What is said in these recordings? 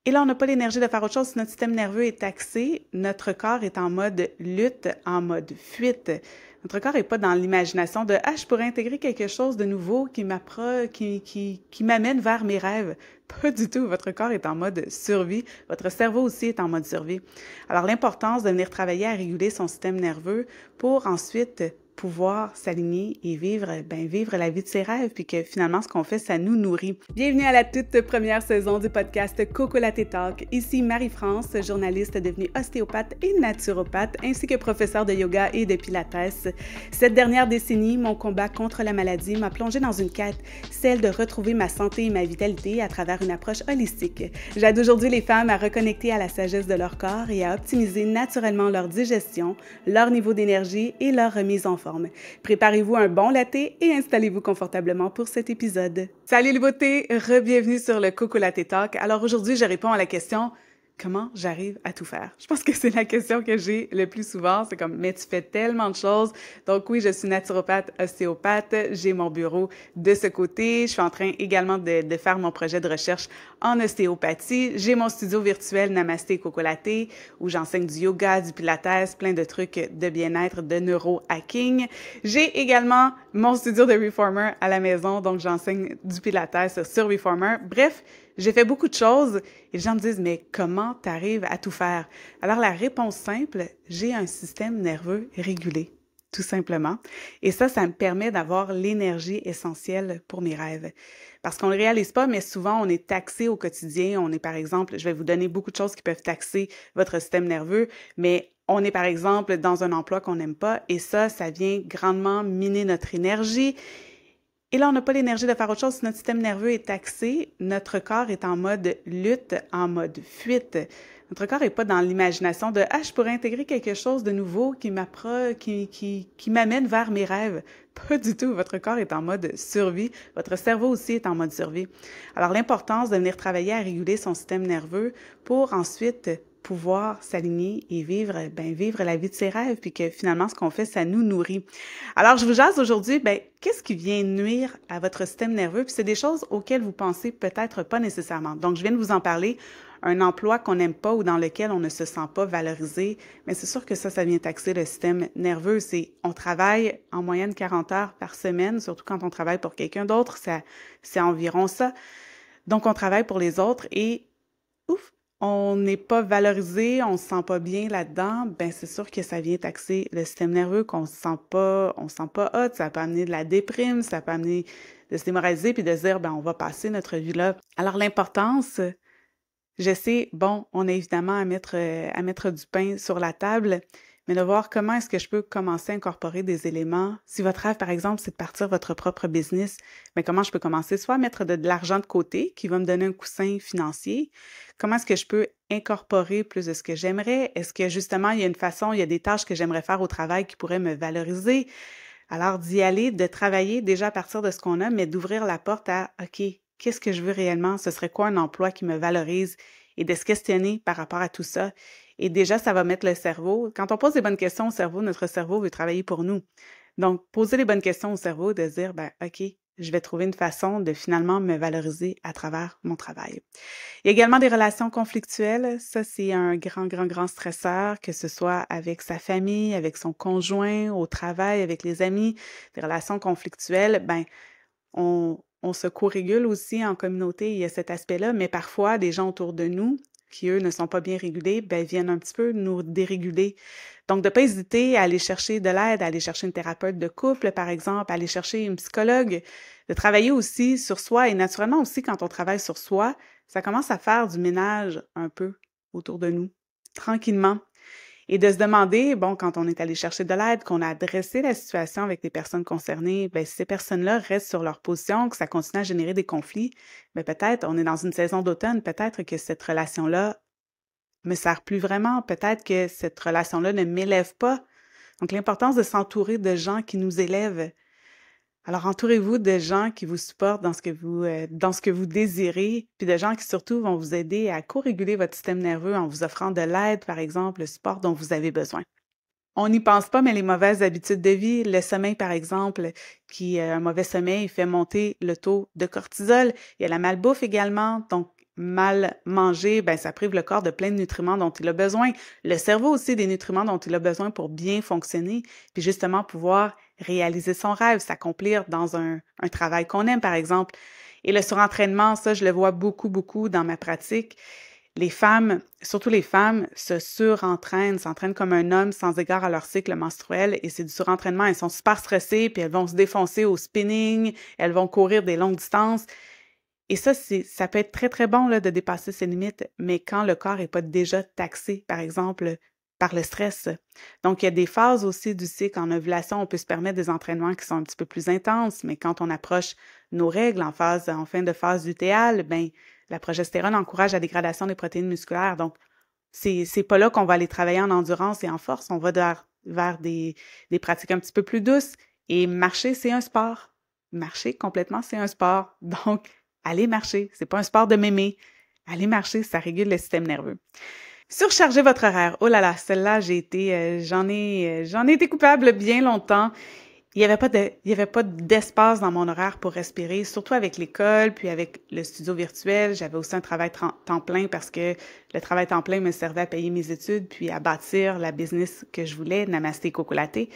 Et là, on n'a pas l'énergie de faire autre chose. Si notre système nerveux est taxé, notre corps est en mode lutte, en mode fuite. Notre corps n'est pas dans l'imagination de je pourrais intégrer quelque chose de nouveau qui m'amène vers mes rêves. Pas du tout. Votre corps est en mode survie. Votre cerveau aussi est en mode survie. Alors, l'importance de venir travailler à réguler son système nerveux pour ensuite pouvoir s'aligner et vivre la vie de ses rêves, puis que finalement, ce qu'on fait, ça nous nourrit. Bienvenue à la toute première saison du podcast Coco Latte Talk. Ici Marie-France, journaliste devenue ostéopathe et naturopathe, ainsi que professeure de yoga et de pilates. Cette dernière décennie, mon combat contre la maladie m'a plongée dans une quête, celle de retrouver ma santé et ma vitalité à travers une approche holistique. J'aide aujourd'hui les femmes à reconnecter à la sagesse de leur corps et à optimiser naturellement leur digestion, leur niveau d'énergie et leur remise en forme. Préparez-vous un bon latte et installez-vous confortablement pour cet épisode. Salut les beautés, re-bienvenue sur le Coco Latte Talk. Alors aujourd'hui, je réponds à la question comment j'arrive à tout faire? Je pense que c'est la question que j'ai le plus souvent. C'est comme, mais tu fais tellement de choses. Donc oui, je suis naturopathe, ostéopathe. J'ai mon bureau de ce côté. Je suis en train également de faire mon projet de recherche en ostéopathie. J'ai mon studio virtuel Namasté Coco Latte où j'enseigne du yoga, du pilates, plein de trucs de bien-être, de neurohacking. J'ai également mon studio de Reformer à la maison. Donc j'enseigne du pilates sur Reformer. Bref, j'ai fait beaucoup de choses et les gens me disent, mais comment t'arrives à tout faire? Alors, la réponse simple, j'ai un système nerveux régulé, tout simplement. Et ça me permet d'avoir l'énergie essentielle pour mes rêves. Parce qu'on ne le réalise pas, mais souvent, on est taxé au quotidien. On est, par exemple, je vais vous donner beaucoup de choses qui peuvent taxer votre système nerveux, mais on est, par exemple, dans un emploi qu'on n'aime pas et ça vient grandement miner notre énergie. Et là, on n'a pas l'énergie de faire autre chose. Si notre système nerveux est taxé, notre corps est en mode lutte, en mode fuite. Notre corps n'est pas dans l'imagination de je pourrais intégrer quelque chose de nouveau qui m'amène vers mes rêves. Pas du tout. Votre corps est en mode survie. Votre cerveau aussi est en mode survie. Alors, l'importance de venir travailler à réguler son système nerveux pour ensuite pouvoir s'aligner et vivre la vie de ses rêves, puis que finalement, ce qu'on fait, ça nous nourrit. Alors, je vous jase aujourd'hui, qu'est-ce qui vient nuire à votre système nerveux? Puis c'est des choses auxquelles vous pensez peut-être pas nécessairement. Donc, je viens de vous en parler. Un emploi qu'on n'aime pas ou dans lequel on ne se sent pas valorisé, mais c'est sûr que ça vient taxer le système nerveux. On travaille en moyenne 40 heures par semaine, surtout quand on travaille pour quelqu'un d'autre, c'est environ ça. Donc, on travaille pour les autres et ouf! On n'est pas valorisé, on se sent pas bien là-dedans, c'est sûr que ça vient taxer le système nerveux, qu'on se sent pas hot, ça peut amener de la déprime, ça peut amener de se démoraliser puis de se dire, on va passer notre vie là. Alors, l'importance, je sais, on a évidemment à mettre du pain sur la table, mais de voir comment est-ce que je peux commencer à incorporer des éléments. Si votre rêve, par exemple, c'est de partir votre propre business, comment je peux commencer? Soit à mettre de l'argent de côté qui va me donner un coussin financier. Comment est-ce que je peux incorporer plus de ce que j'aimerais? Est-ce que justement, il y a des tâches que j'aimerais faire au travail qui pourraient me valoriser? Alors, d'y aller, de travailler déjà à partir de ce qu'on a, mais d'ouvrir la porte à, OK, qu'est-ce que je veux réellement? Ce serait quoi un emploi qui me valorise? Et de se questionner par rapport à tout ça. Et déjà, ça va mettre le cerveau. Quand on pose des bonnes questions au cerveau, notre cerveau veut travailler pour nous. Donc, poser les bonnes questions au cerveau, de se dire, OK, je vais trouver une façon de finalement me valoriser à travers mon travail. Il y a également des relations conflictuelles. Ça, c'est un grand stresseur, que ce soit avec sa famille, avec son conjoint, au travail, avec les amis. Des relations conflictuelles, on se co-régule aussi en communauté, il y a cet aspect-là, mais parfois, des gens autour de nous, qui eux ne sont pas bien régulés, viennent un petit peu nous déréguler. Donc, de ne pas hésiter à aller chercher de l'aide, à aller chercher une thérapeute de couple, par exemple, à aller chercher une psychologue, de travailler aussi sur soi. Et naturellement aussi, quand on travaille sur soi, ça commence à faire du ménage un peu autour de nous, tranquillement. Et de se demander, quand on est allé chercher de l'aide, qu'on a adressé la situation avec les personnes concernées, si ces personnes-là restent sur leur position, que ça continue à générer des conflits, peut-être, on est dans une saison d'automne, peut-être que cette relation-là me sert plus vraiment, peut-être que cette relation-là ne m'élève pas. Donc, l'importance de s'entourer de gens qui nous élèvent. Alors, entourez-vous de gens qui vous supportent dans ce que vous désirez, puis de gens qui surtout vont vous aider à co-réguler votre système nerveux en vous offrant de l'aide, par exemple, le support dont vous avez besoin. On n'y pense pas, mais les mauvaises habitudes de vie, le sommeil, par exemple, un mauvais sommeil fait monter le taux de cortisol. Il y a la malbouffe également, donc mal manger, ben ça prive le corps de plein de nutriments dont il a besoin. Le cerveau aussi des nutriments dont il a besoin pour bien fonctionner, puis justement pouvoir réaliser son rêve, s'accomplir dans un travail qu'on aime, par exemple. Et le surentraînement, ça, je le vois beaucoup, beaucoup dans ma pratique. Les femmes, surtout les femmes, se surentraînent, s'entraînent comme un homme sans égard à leur cycle menstruel et c'est du surentraînement. Elles sont super stressées puis elles vont se défoncer au spinning, elles vont courir des longues distances. Et ça peut être très, très bon là, de dépasser ses limites, mais quand le corps n'est pas déjà taxé, par exemple, par le stress. Donc, il y a des phases aussi du cycle. En ovulation, on peut se permettre des entraînements qui sont un petit peu plus intenses, mais quand on approche nos règles en fin de phase lutéale, ben, la progestérone encourage la dégradation des protéines musculaires. Donc, c'est pas là qu'on va aller travailler en endurance et en force. On va vers des pratiques un petit peu plus douces. Et marcher, c'est un sport. Marcher complètement, c'est un sport. Donc, allez marcher. C'est pas un sport de mémé. Allez marcher, ça régule le système nerveux. Surcharger votre horaire. Oh là là, celle-là, j'en ai été coupable bien longtemps. Il y avait pas d'espace dans mon horaire pour respirer, surtout avec l'école, puis avec le studio virtuel. J'avais aussi un travail temps plein parce que le travail temps plein me servait à payer mes études puis à bâtir la business que je voulais, Namasté Coco Latte.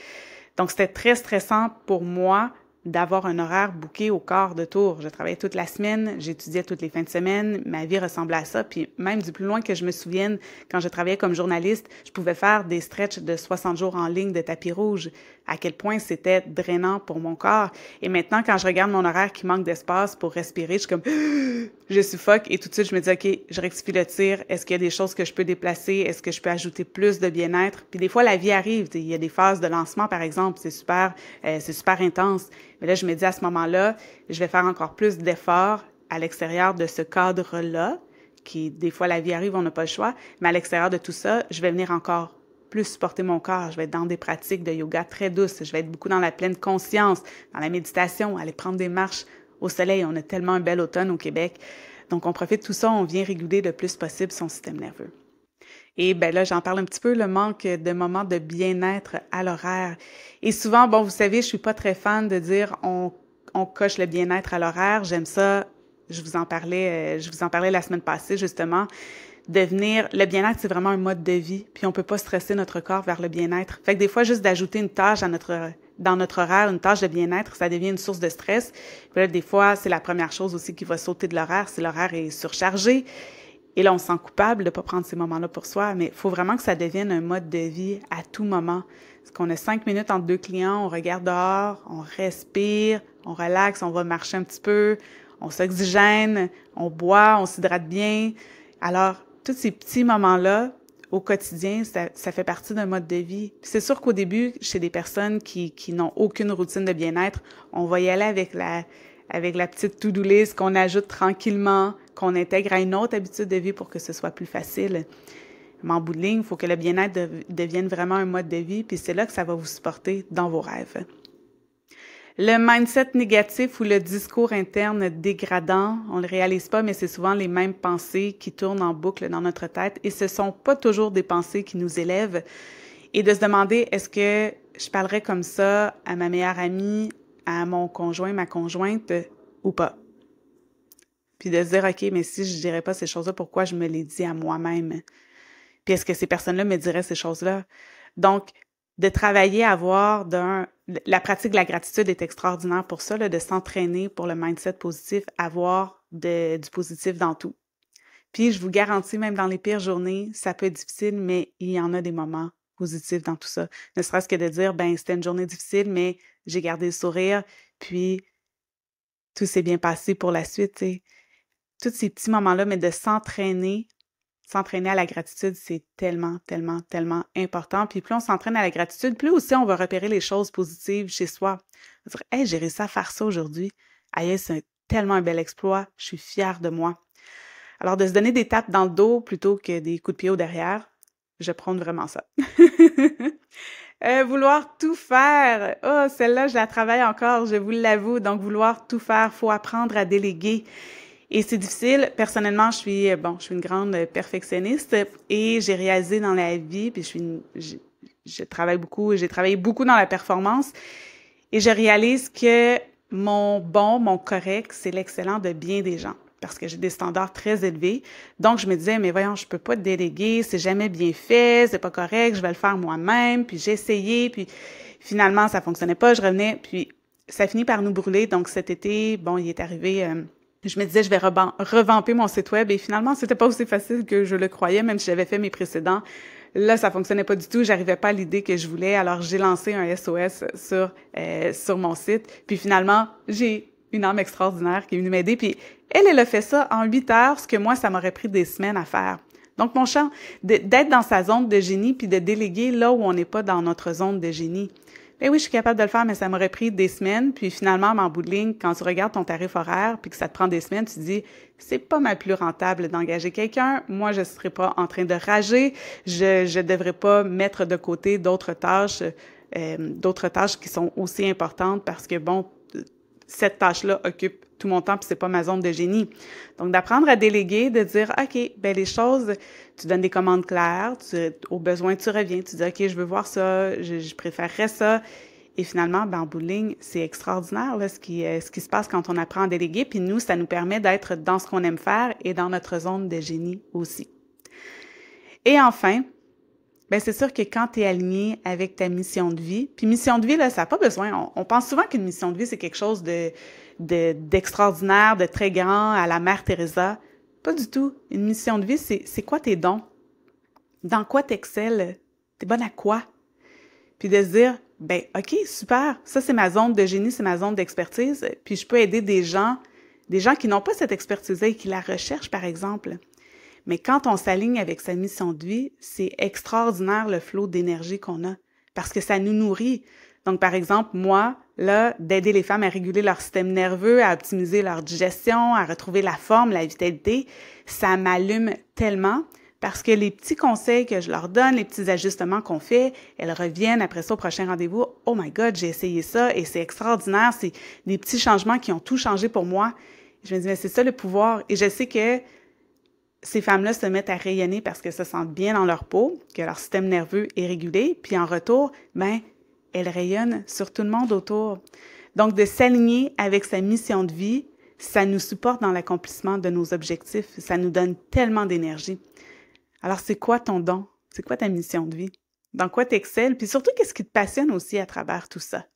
Donc, c'était très stressant pour moi d'avoir un horaire booké au quart de tour. Je travaillais toute la semaine, j'étudiais toutes les fins de semaine, ma vie ressemblait à ça, puis même du plus loin que je me souvienne, quand je travaillais comme journaliste, je pouvais faire des stretches de 60 jours en ligne de tapis rouge, à quel point c'était drainant pour mon corps. Et maintenant, quand je regarde mon horaire qui manque d'espace pour respirer, je suis comme, je suffoque, et tout de suite, je me dis, OK, je rectifie le tir, est-ce qu'il y a des choses que je peux déplacer, est-ce que je peux ajouter plus de bien-être? Puis des fois, la vie arrive, il y a des phases de lancement, par exemple, c'est super intense. Mais là, je me dis à ce moment-là, je vais faire encore plus d'efforts à l'extérieur de ce cadre-là, qui, des fois, la vie arrive, on n'a pas le choix, mais à l'extérieur de tout ça, je vais venir encore plus supporter mon corps. Je vais être dans des pratiques de yoga très douces. Je vais être beaucoup dans la pleine conscience, dans la méditation, aller prendre des marches au soleil. On a tellement un bel automne au Québec. Donc, on profite de tout ça, on vient réguler le plus possible son système nerveux. Et ben là, j'en parle un petit peu, le manque de moments de bien-être à l'horaire. Et souvent, bon, vous savez, je suis pas très fan de dire on coche le bien-être à l'horaire. J'aime ça. Je vous en parlais la semaine passée, justement. Le bien-être, c'est vraiment un mode de vie. Puis on peut pas stresser notre corps vers le bien-être. Fait que des fois, juste d'ajouter une tâche dans notre horaire, une tâche de bien-être, ça devient une source de stress. Puis là, des fois, c'est la première chose aussi qui va sauter de l'horaire si l'horaire est surchargé. Et là, on se sent coupable de ne pas prendre ces moments-là pour soi, mais il faut vraiment que ça devienne un mode de vie à tout moment. Parce qu'on a 5 minutes entre deux clients, on regarde dehors, on respire, on relaxe, on va marcher un petit peu, on s'oxygène, on boit, on s'hydrate bien. Alors, tous ces petits moments-là, au quotidien, ça fait partie d'un mode de vie. Puis c'est sûr qu'au début, chez des personnes qui n'ont aucune routine de bien-être, on va y aller avec la petite to-do list qu'on ajoute tranquillement, qu'on intègre à une autre habitude de vie pour que ce soit plus facile. Mais en bout de ligne, il faut que le bien-être devienne vraiment un mode de vie, puis c'est là que ça va vous supporter dans vos rêves. Le mindset négatif ou le discours interne dégradant, on le réalise pas, mais c'est souvent les mêmes pensées qui tournent en boucle dans notre tête et ce sont pas toujours des pensées qui nous élèvent. Et de se demander, est-ce que je parlerais comme ça à ma meilleure amie, à mon conjoint, ma conjointe, ou pas? Puis de se dire, OK, mais si je dirais pas ces choses-là, pourquoi je me les dis à moi-même? Puis est-ce que ces personnes-là me diraient ces choses-là? Donc, de travailler à avoir la pratique de la gratitude est extraordinaire pour ça, là, de s'entraîner pour le mindset positif, avoir du positif dans tout. Puis, je vous garantis, même dans les pires journées, ça peut être difficile, mais il y en a des moments positifs dans tout ça. Ne serait-ce que de dire, ben c'était une journée difficile, mais j'ai gardé le sourire, puis tout s'est bien passé pour la suite, tu sais. Tous ces petits moments-là, mais de s'entraîner à la gratitude, c'est tellement, tellement, tellement important. Puis plus on s'entraîne à la gratitude, plus aussi on va repérer les choses positives chez soi. On va dire, hey, j'ai réussi à faire ça aujourd'hui. Aïe, c'est tellement un bel exploit. Je suis fière de moi. Alors, de se donner des tapes dans le dos plutôt que des coups de pied au derrière, je prône vraiment ça. Vouloir tout faire. Oh, celle-là, je la travaille encore, je vous l'avoue. Donc, vouloir tout faire, faut apprendre à déléguer. Et c'est difficile. Personnellement, je suis une grande perfectionniste et j'ai réalisé dans la vie, puis j'ai travaillé beaucoup dans la performance et je réalise que mon correct, c'est l'excellent de bien des gens. parce que j'ai des standards très élevés. Donc, je me disais, mais voyons, je peux pas te déléguer, c'est jamais bien fait, c'est pas correct, je vais le faire moi-même. Puis j'ai essayé, puis finalement, ça fonctionnait pas, je revenais, puis ça finit par nous brûler. Donc, cet été, bon, il est arrivé... je me disais, je vais revamper mon site web et finalement, c'était pas aussi facile que je le croyais, même si j'avais fait mes précédents. Là, ça fonctionnait pas du tout. J'arrivais pas à l'idée que je voulais. Alors, j'ai lancé un SOS sur mon site. Puis finalement, j'ai une âme extraordinaire qui est venue m'aider. Puis elle a fait ça en 8 heures, ce que moi, ça m'aurait pris des semaines à faire. Donc, mon champ, d'être dans sa zone de génie puis de déléguer là où on n'est pas dans notre zone de génie. Ben oui, je suis capable de le faire, mais ça m'aurait pris des semaines. Puis finalement, en bout de ligne, quand tu regardes ton tarif horaire puis que ça te prend des semaines, tu te dis, c'est pas mal plus rentable d'engager quelqu'un. Moi, je serais pas en train de rager. Je devrais pas mettre de côté d'autres tâches qui sont aussi importantes parce que, bon, cette tâche-là occupe tout mon temps puis c'est pas ma zone de génie. Donc, d'apprendre à déléguer, de dire, OK, ben les choses, tu donnes des commandes claires, au besoin, tu reviens, tu dis, OK, je veux voir ça, je préférerais ça. Et finalement, ben, en bout de ligne, c'est extraordinaire, là, ce qui se passe quand on apprend à déléguer. Puis nous, ça nous permet d'être dans ce qu'on aime faire et dans notre zone de génie aussi. Et enfin, ben c'est sûr que quand tu es aligné avec ta mission de vie, puis mission de vie, là, ça n'a pas besoin, on pense souvent qu'une mission de vie, c'est quelque chose d'extraordinaire, de très grand, à la Mère Teresa. Pas du tout. Une mission de vie, c'est quoi tes dons? Dans quoi t'excelles? T'es bonne à quoi? Puis de se dire, ben OK, super, ça c'est ma zone de génie, c'est ma zone d'expertise, puis je peux aider des gens qui n'ont pas cette expertise-là et qui la recherchent, par exemple. Mais quand on s'aligne avec sa mission de vie, c'est extraordinaire le flot d'énergie qu'on a parce que ça nous nourrit. Donc, par exemple, moi, là, d'aider les femmes à réguler leur système nerveux, à optimiser leur digestion, à retrouver la forme, la vitalité, ça m'allume tellement parce que les petits conseils que je leur donne, les petits ajustements qu'on fait, elles reviennent après ça au prochain rendez-vous. « Oh my God, j'ai essayé ça et c'est extraordinaire, c'est des petits changements qui ont tout changé pour moi. » Je me dis, mais c'est ça le pouvoir. Et je sais que ces femmes-là se mettent à rayonner parce qu'elles se sentent bien dans leur peau, que leur système nerveux est régulé, puis en retour, ben, elles rayonnent sur tout le monde autour. Donc, de s'aligner avec sa mission de vie, ça nous supporte dans l'accomplissement de nos objectifs. Ça nous donne tellement d'énergie. Alors, c'est quoi ton don? C'est quoi ta mission de vie? Dans quoi t'excelles? Puis surtout, qu'est-ce qui te passionne aussi à travers tout ça?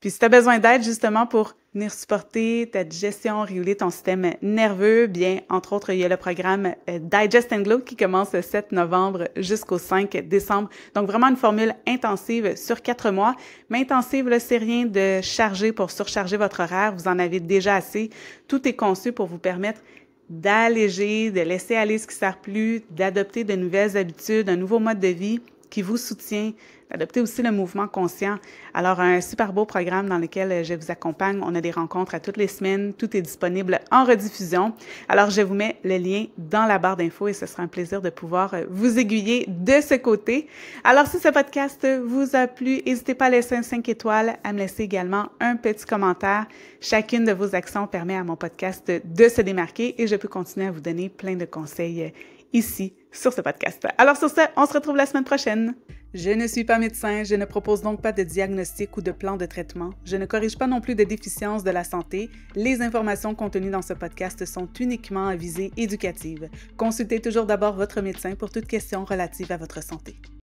Puis si tu as besoin d'aide justement pour venir supporter ta digestion, réguler ton système nerveux, bien, entre autres, il y a le programme Digest and Glow qui commence le 7 novembre jusqu'au 5 décembre. Donc, vraiment une formule intensive sur 4 mois. Mais intensive, là, c'est rien de charger pour surcharger votre horaire. Vous en avez déjà assez. Tout est conçu pour vous permettre d'alléger, de laisser aller ce qui ne sert plus, d'adopter de nouvelles habitudes, un nouveau mode de vie qui vous soutient, d'adopter aussi le mouvement conscient. Alors, un super beau programme dans lequel je vous accompagne. On a des rencontres à toutes les semaines. Tout est disponible en rediffusion. Alors, je vous mets le lien dans la barre d'infos et ce sera un plaisir de pouvoir vous aiguiller de ce côté. Alors, si ce podcast vous a plu, n'hésitez pas à laisser un 5 étoiles, à me laisser également un petit commentaire. Chacune de vos actions permet à mon podcast de se démarquer et je peux continuer à vous donner plein de conseils ici sur ce podcast. Alors sur ce, on se retrouve la semaine prochaine. Je ne suis pas médecin, je ne propose donc pas de diagnostic ou de plan de traitement. Je ne corrige pas non plus de déficiences de la santé. Les informations contenues dans ce podcast sont uniquement à visée éducative. Consultez toujours d'abord votre médecin pour toute question relative à votre santé.